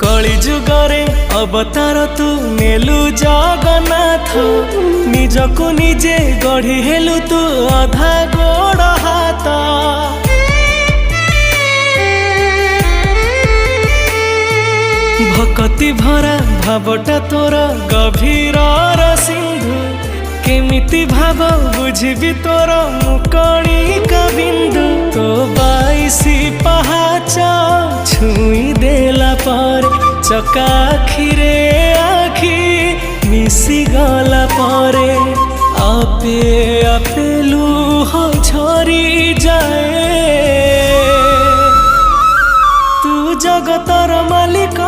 कली जुगरे अवतार तू नेलु जगन्नाथ निजको निजे गढ़ी हेलु तू अधा गोड़ हाथ। भक्ति भरा भावटा तोर गभीर सिंधु केमिति भाव बुझिबी तोर मुकणिका बिंदु। तो 22 पहाच छुई देला पर चका आखिरे आखि मिसी गला परे आपे आपे लुह झरी जाए। तू जगतर मालिक